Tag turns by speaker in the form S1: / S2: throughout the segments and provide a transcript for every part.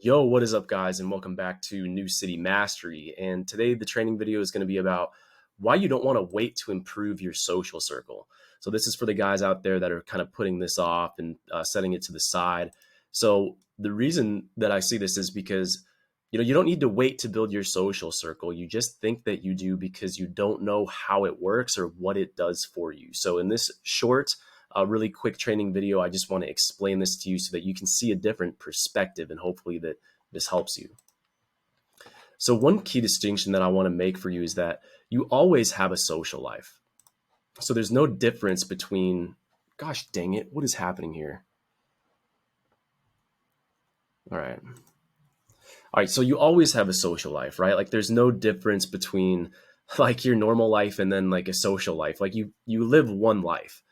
S1: Yo, what is up, guys, and welcome back to New City Mastery. And today, the training video is going to be about why you don't want to wait to improve your social circle. So, this is for the guys out there that are kind of putting this off and setting it to the side. So, the reason that I see this is because you don't need to wait to build your social circle. You just think that you do because you don't know how it works or what it does for you. So, in this short really quick training video, I just want to explain this to you so that you can see a different perspective and hopefully that this helps you. So one key distinction that I want to make for you is that you always have a social life. So there's no difference between, gosh dang it, what is happening here? All right, so you always have a social life, right? Like there's no difference between like your normal life and then like a social life. Like you live one life.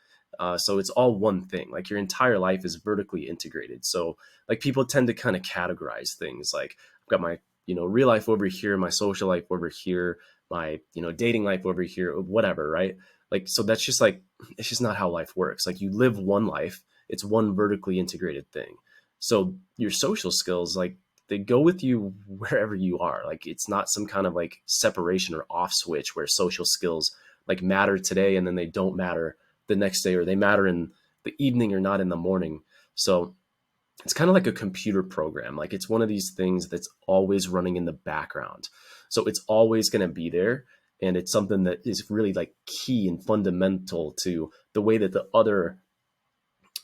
S1: So it's all one thing. Like your entire life is vertically integrated. So like people tend to kind of categorize things. Like I've got my, real life over here, my social life over here, my, dating life over here, whatever, right? Like, so that's just like, it's just not how life works. Like you live one life. It's one vertically integrated thing. So your social skills, like they go with you wherever you are. Like it's not some kind of like separation or off switch where social skills like matter today and then they don't matter the next day, or they matter in the evening or not in the morning. So it's kind of like a computer program. Like it's one of these things that's always running in the background. So it's always going to be there. And it's something that is really like key and fundamental to the way that the other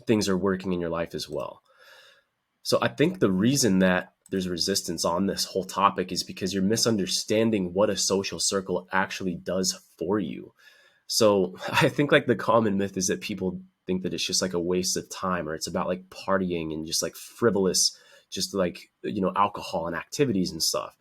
S1: things are working in your life as well. So I think the reason that there's resistance on this whole topic is because you're misunderstanding what a social circle actually does for you. So I think like the common myth is that people think that it's just like a waste of time, or it's about like partying and just like frivolous, just like, alcohol and activities and stuff.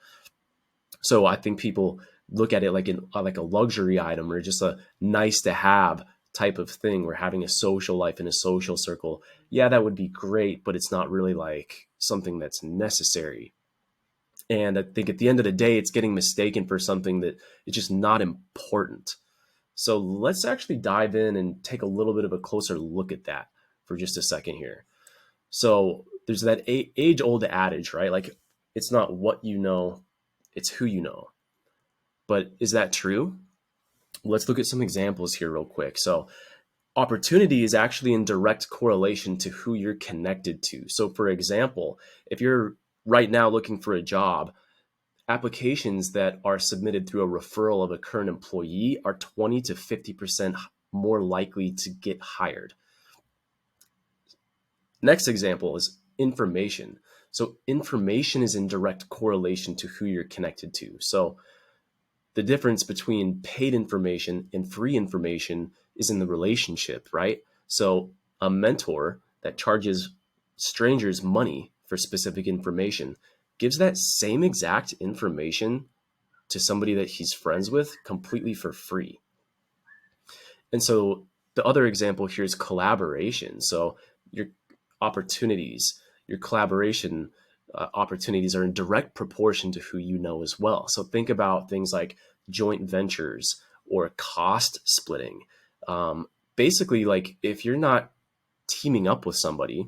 S1: So I think people look at it like like a luxury item or just a nice to have type of thing, where having a social life and a social circle, yeah, that would be great, but it's not really like something that's necessary. And I think at the end of the day, it's getting mistaken for something that is just not important. So let's actually dive in and take a little bit of a closer look at that for just a second here. So there's that age-old adage, right? Like it's not what you know, it's who you know. But is that true? Let's look at some examples here real quick. So opportunity is actually in direct correlation to who you're connected to. So for example, if you're right now looking for a job, applications that are submitted through a referral of a current employee are 20 to 50% more likely to get hired. Next example is information. So information is in direct correlation to who you're connected to. So the difference between paid information and free information is in the relationship, right? So a mentor that charges strangers money for specific information gives that same exact information to somebody that he's friends with completely for free. And so the other example here is collaboration. So your opportunities, your collaboration opportunities are in direct proportion to who you know as well. So think about things like joint ventures or cost splitting. Basically, like if you're not teaming up with somebody,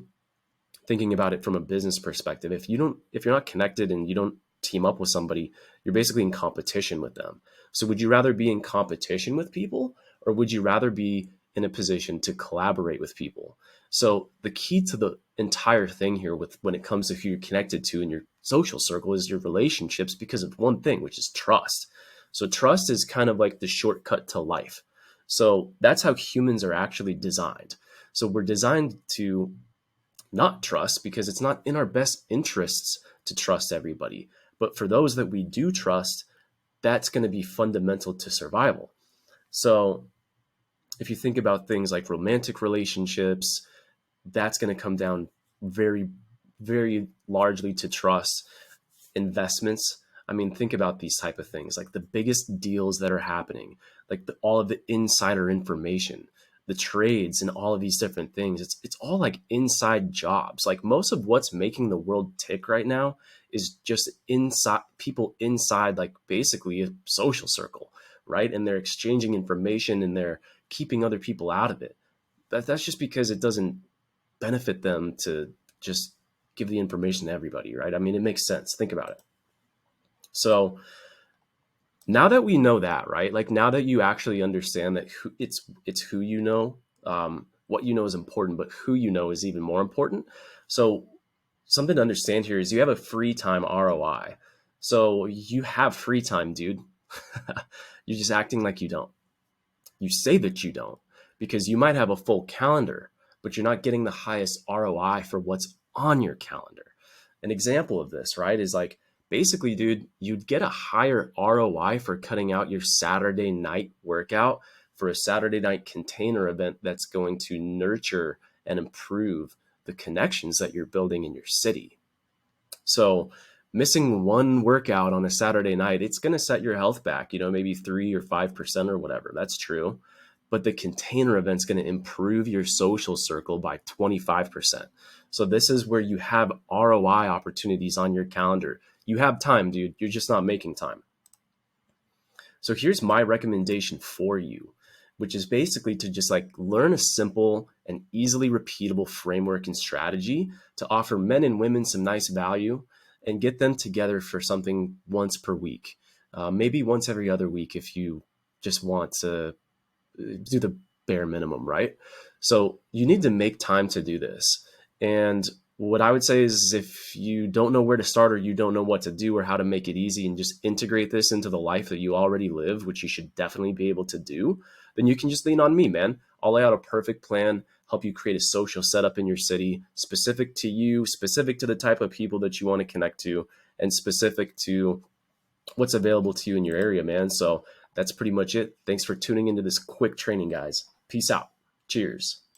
S1: thinking about it from a business perspective, if you're not connected and you don't team up with somebody, you're basically in competition with them. So would you rather be in competition with people, or would you rather be in a position to collaborate with people? So the key to the entire thing here with when it comes to who you're connected to in your social circle is your relationships, because of one thing, which is trust. So trust is kind of like the shortcut to life. So that's how humans are actually designed. So we're designed to not trust because it's not in our best interests to trust everybody. But for those that we do trust, that's going to be fundamental to survival. So if you think about things like romantic relationships, that's going to come down very, very largely to trust. Investments, I mean, think about these type of things, like the biggest deals that are happening, like all of the insider information, the trades and all of these different things. It's all like inside jobs. Like most of what's making the world tick right now is just inside people inside, like basically a social circle, right? And they're exchanging information and they're keeping other people out of it. That's just because it doesn't benefit them to just give the information to everybody, right? I mean, it makes sense. Think about it. So now that we know that, right? Like now that you actually understand that it's who you know, what you know is important, but who you know is even more important. So something to understand here is you have a free time ROI. So you have free time, dude. You're just acting like you don't. You say that you don't because you might have a full calendar, but you're not getting the highest ROI for what's on your calendar. An example of this, right, is like basically, dude, you'd get a higher ROI for cutting out your Saturday night workout for a Saturday night container event that's going to nurture and improve the connections that you're building in your city. So missing one workout on a Saturday night, it's going to set your health back, maybe 3 or 5% or whatever. That's true. But the container event's going to improve your social circle by 25%. So this is where you have ROI opportunities on your calendar. You have time, dude. You're just not making time. So here's my recommendation for you, which is basically to just like learn a simple and easily repeatable framework and strategy to offer men and women some nice value and get them together for something once per week, maybe once every other week if you just want to do the bare minimum, right? So you need to make time to do this. And what I would say is if you don't know where to start or you don't know what to do or how to make it easy and just integrate this into the life that you already live, which you should definitely be able to do, then you can just lean on me, man. I'll lay out a perfect plan, help you create a social setup in your city, specific to you, specific to the type of people that you want to connect to, and specific to what's available to you in your area, man. So that's pretty much it. Thanks for tuning into this quick training, guys. Peace out. Cheers.